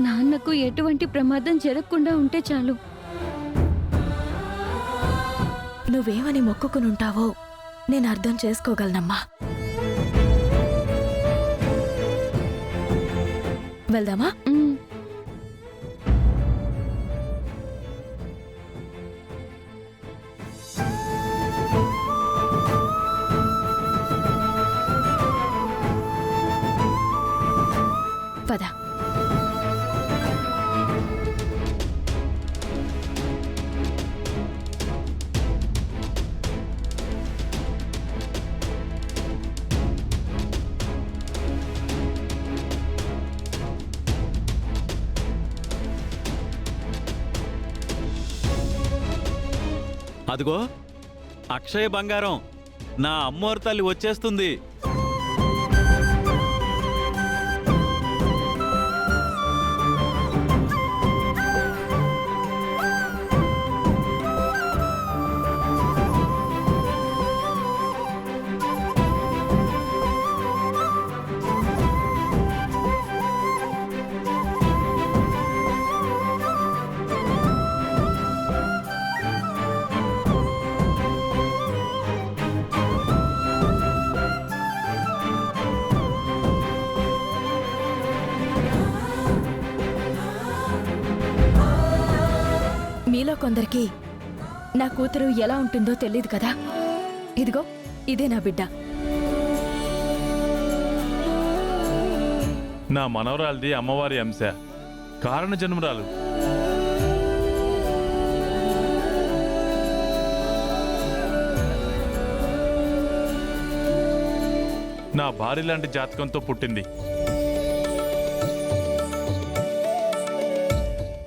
నాన్నకు ఎటువంటి ప్రమాదం జరగకుండా ఉంటే చాలు. నువ్వేమని మొక్కుకునుంటావో నేను అర్థం చేసుకోగలనమ్మా. వెళ్దామా? పద. అదిగో అక్షయ బంగారం, నా అమ్మోరు తల్లి వచ్చేస్తుంది. మీలో కొందరికి నా కూతురు ఎలా ఉంటుందో తెలియదు కదా. ఇదిగో ఇదే నా బిడ్డ. నా మనవరాలిది అమ్మవారి అంశ, కారణ జన్మరాలు. నా భార్య లాంటి జాతకంతో పుట్టింది.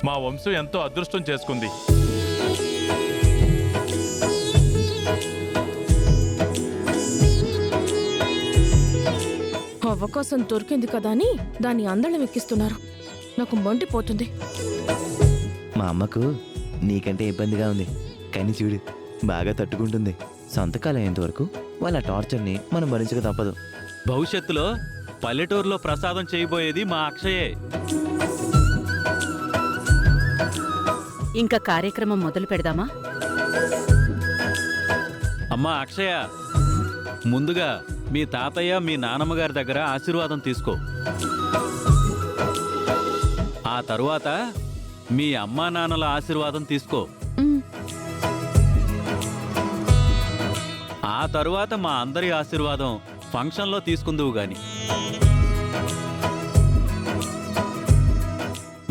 మా వంశం ఎంతో అదృష్టం చేసుకుంది. అవకాశం దొరికింది కదా అని దాన్ని అందలం ఎక్కిస్తున్నారు. నాకు మండిపోతుంది. మా అమ్మకు నీకంటే ఇబ్బందిగా ఉంది, కానీ చూడు బాగా తట్టుకుంటుంది. సొంతకాలం అయ్యేంత వరకు వాళ్ళ టార్చర్ని మనం భరించక తప్పదు. భవిష్యత్తులో పల్లెటూరులో ప్రసాదం చేయబోయేది మా అక్షయే. ఇంకా కార్యక్రమం మొదలు పెడదామా? అమ్మా అక్షయ, ముందుగా మీ తాతయ్య మీ నానమ్మగారి దగ్గర ఆశీర్వాదం తీసుకో. ఆ తరువాత మీ అమ్మా నాన్నల ఆశీర్వాదం తీసుకో. ఆ తరువాత మా అందరి ఆశీర్వాదం ఫంక్షన్లో తీసుకుందువు గాని.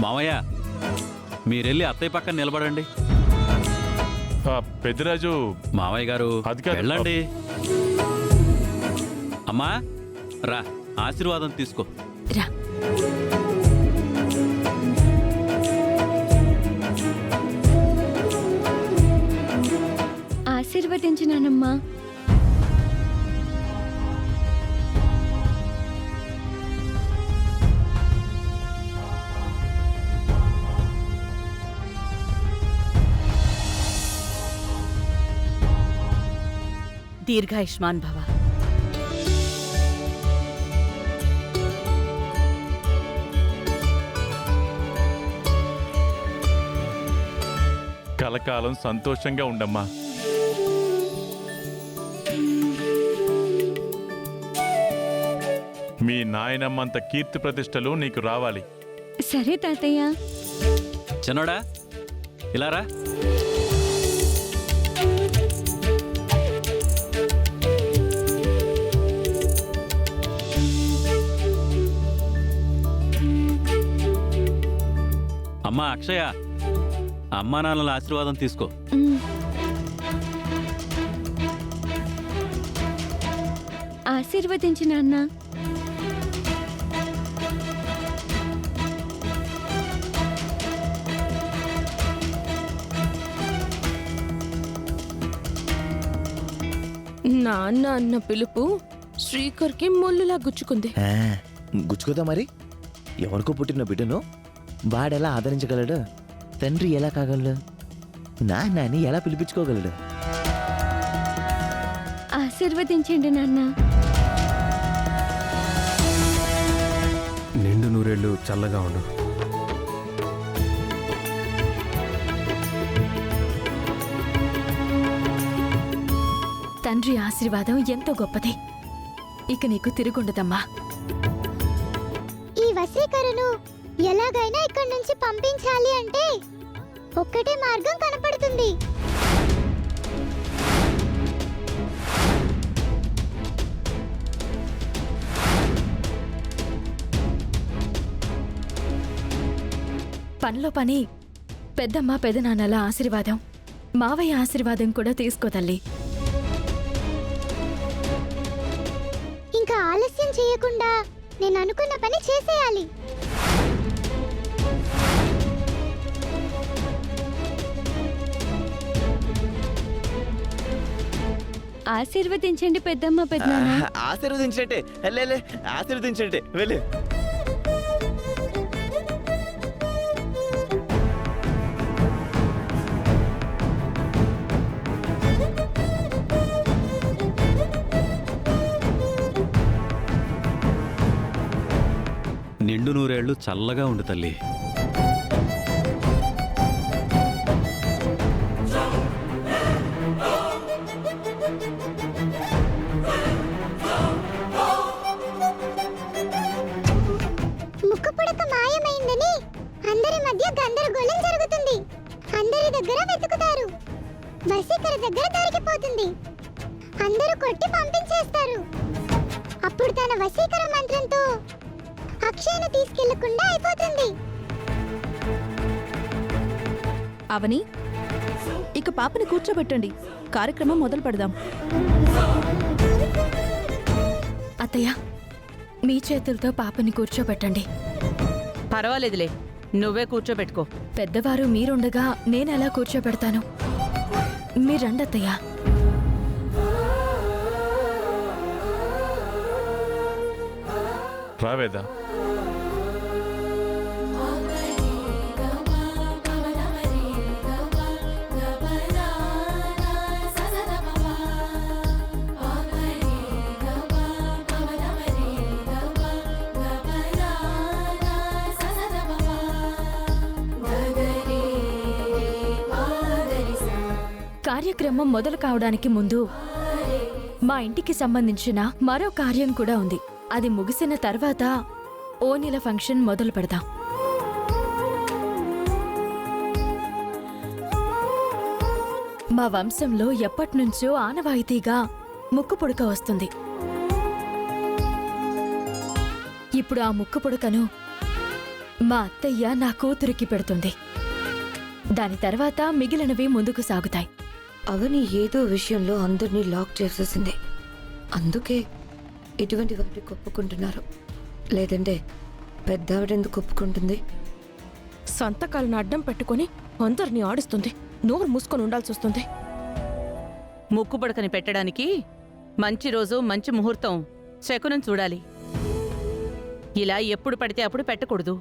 మావయ్య, మీరెళ్ళి అత్తయ్య పక్కన నిలబడండి. పెద్దిరాజు, మావయ్య గారు అది కాదు. వెళ్ళండి. అమ్మా రా, ఆశీర్వాదం తీసుకో. రా. ఆశీర్వదించినానమ్మా. దీర్ఘాయుష్మాన్ భవ. కలకాలం సంతోషంగా ఉండమ్మా. మీ నాయనమ్మంత కీర్తి ప్రతిష్టలు నీకు రావాలి. సరే తాతయ్య. చిన్నోడా ఇలా రా. అమ్మా అక్షయ, అమ్మా నాన్నల ఆశీర్వాదం తీసుకో. ఆశీర్వదించి నాన్న. నాన్న అన్న పిలుపు శ్రీకర్కి ముళ్ళులా గుచ్చుకుంది. గుచ్చుకోదా మరి? ఎవరికో పుట్టిన బిడ్డను వాడెలా ఆదరించగలడు? తండ్రి ఎలా కాగలడు? నాన్నని ఎలా పిలిపించుకోగలడు? ఆశీర్వదించండి నాన్న. నిండు నూరేళ్ళు చల్లగా ఉండు. తండ్రి ఆశీర్వాదం ఎంతో గొప్పది. ఇక నీకు తిరుగుండదమ్మా. ఈ వశీకరణను ఎలాగైనా ఇక్కడి నుంచి పంపించాలి అంటే ఒక్కటే మార్గం కనపడుతుంది. పనిలో పని పెద్దమ్మ పెదనాన్నల ఆశీర్వాదం, మావయ్య ఆశీర్వాదం కూడా తీసుకో తల్లి. ఇంకా ఆలస్యం చేయకుండా నేను అనుకున్న పని చేసేయాలి. ఆశీర్వదించండి పెద్దమ్మ పెద్దనాన్న. ఆశీర్వదించినట్టే లే ఆశీర్వదించినట్టే వెళ్ళు. నిండు నూరేళ్లు చల్లగా ఉండు తల్లి. ముక్కు పుడక మాయమైందని అందరి మధ్య గందరగోళం జరుగుతుంది. అందరి దగ్గర వెతుకుతారు. వశీకర దగ్గర దొరికిపోతుంది. అందరూ కొట్టి పంపించేస్తారు. అప్పుడు తన వశీకర మంత్రంతో అక్షయను తీసుకెళ్లకుండా అయిపోతుంది. అవని, ఇక పాపని కూర్చోబెట్టండి. కార్యక్రమం మొదలు పెడదాం. అత్తయ్య, మీ చేతులతో పాపని కూర్చోబెట్టండి. పర్వాలేదులే, నువ్వే కూర్చోబెట్టుకో. పెద్దవారు మీరుండగా నేనెలా కూర్చోబెడతాను? మీరండత్తయ్యా. రావేదా, కార్యక్రమం మొదలు కావడానికి ముందు మా ఇంటికి సంబంధించిన మరో కార్యం కూడా ఉంది. అది ముగిసిన తర్వాత ఓనిల ఫంక్షన్ మొదలు పెడదాం. మా వంశంలో ఎప్పటినుంచో ఆనవాయితీగా ముక్కు పుడక వస్తుంది. ఇప్పుడు ఆ ముక్కు పుడకను మా అత్తయ్య నా కూతురికి పెడుతుంది. దాని తర్వాత మిగిలినవి ముందుకు సాగుతాయి. అవని ఏదో విషయంలో అందరినీ లాక్ చేసేసింది. అందుకే ఇటువంటి వాటికి ఒప్పుకుంటున్నారు. లేదంటే పెద్దావిడెందుకు ఒప్పుకుంటుంది? సంతకాలను అడ్డం పెట్టుకుని అందరినీ ఆడిస్తుంది. నోరు మూసుకొని ఉండాల్సి వస్తుంది. ముక్కుపడకని పెట్టడానికి మంచి రోజు, మంచి ముహూర్తం, శకునం చూడాలి. ఇలా ఎప్పుడు పడితే అప్పుడు పెట్టకూడదు.